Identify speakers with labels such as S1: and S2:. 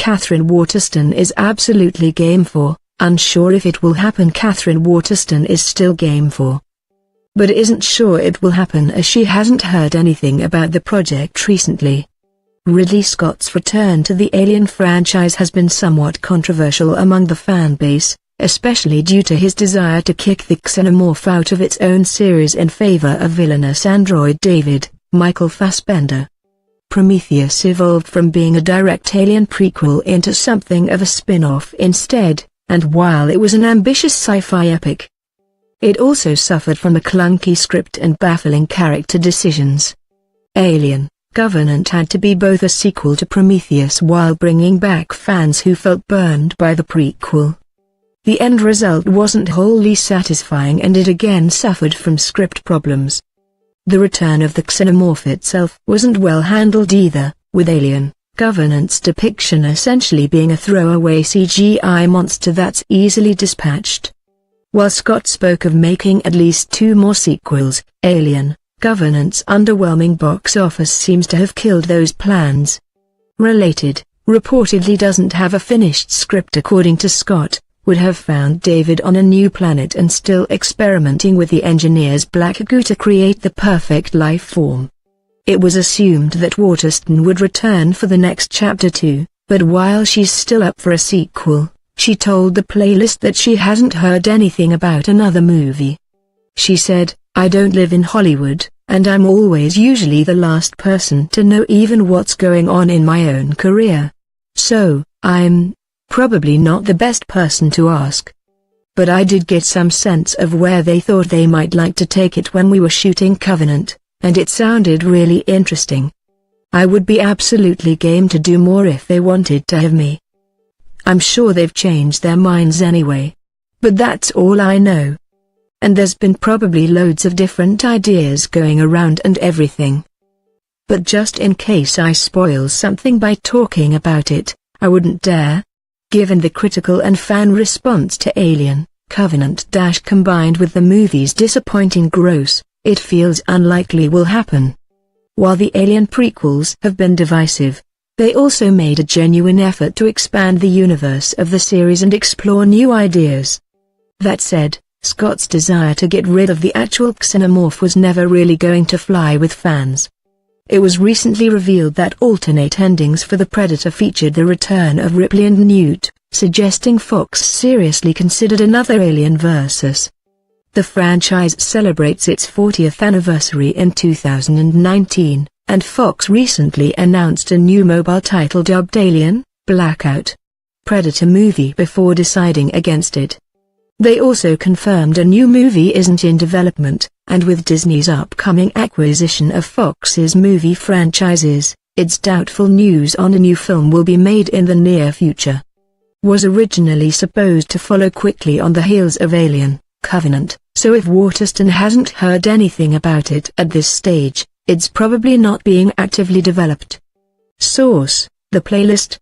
S1: Katherine Waterston is absolutely game for. Unsure if it will happen. Katherine Waterston is still game for, but isn't sure it will happen as she hasn't heard anything about the project recently. Ridley Scott's return to the Alien franchise has been somewhat controversial among the fan base, especially due to his desire to kick the xenomorph out of its own series in favor of villainous android David, Michael Fassbender. Prometheus evolved from being a direct Alien prequel into something of a spin-off instead, and while it was an ambitious sci-fi epic, it also suffered from a clunky script and baffling character decisions. Alien Covenant had to be both a sequel to Prometheus while bringing back fans who felt burned by the prequel. The end result wasn't wholly satisfying and it again suffered from script problems. The return of the xenomorph itself wasn't well handled either, with Alien Covenant's depiction essentially being a throwaway CGI monster that's easily dispatched. While Scott spoke of making at least 2 more sequels, Alien Covenant's underwhelming box office seems to have killed those plans. Related, reportedly doesn't have a finished script according to Scott, would have found David on a new planet and still experimenting with the engineer's black goo to create the perfect life form. It was assumed that Waterston would return for the next chapter too, but while she's still up for a sequel, she told the playlist that she hasn't heard anything about another movie. She said, "I don't live in Hollywood, and I'm always usually the last person to know even what's going on in my own career. So, I'm probably not the best person to ask. But I did get some sense of where they thought they might like to take it when we were shooting Covenant, and it sounded really interesting. I would be absolutely game to do more if they wanted to have me. I'm sure they've changed their minds anyway. But that's all I know. And there's been probably loads of different ideas going around and everything. But just in case I spoil something by talking about it, I wouldn't dare. Given the critical and fan response to Alien Covenant combined with the movie's disappointing gross, it feels unlikely will happen. While the Alien prequels have been divisive, they also made a genuine effort to expand the universe of the series and explore new ideas. That said, Scott's desire to get rid of the actual xenomorph was never really going to fly with fans. It was recently revealed that alternate endings for The Predator featured the return of Ripley and Newt, suggesting Fox seriously considered another Alien vs. The franchise celebrates its 40th anniversary in 2019, and Fox recently announced a new mobile title dubbed Alien, Blackout Predator movie before deciding against it. They also confirmed a new movie isn't in development, and with Disney's upcoming acquisition of Fox's movie franchises, it's doubtful news on a new film will be made in the near future. Was originally supposed to follow quickly on the heels of Alien Covenant, so if Waterston hasn't heard anything about it at this stage, it's probably not being actively developed. Source: The Playlist.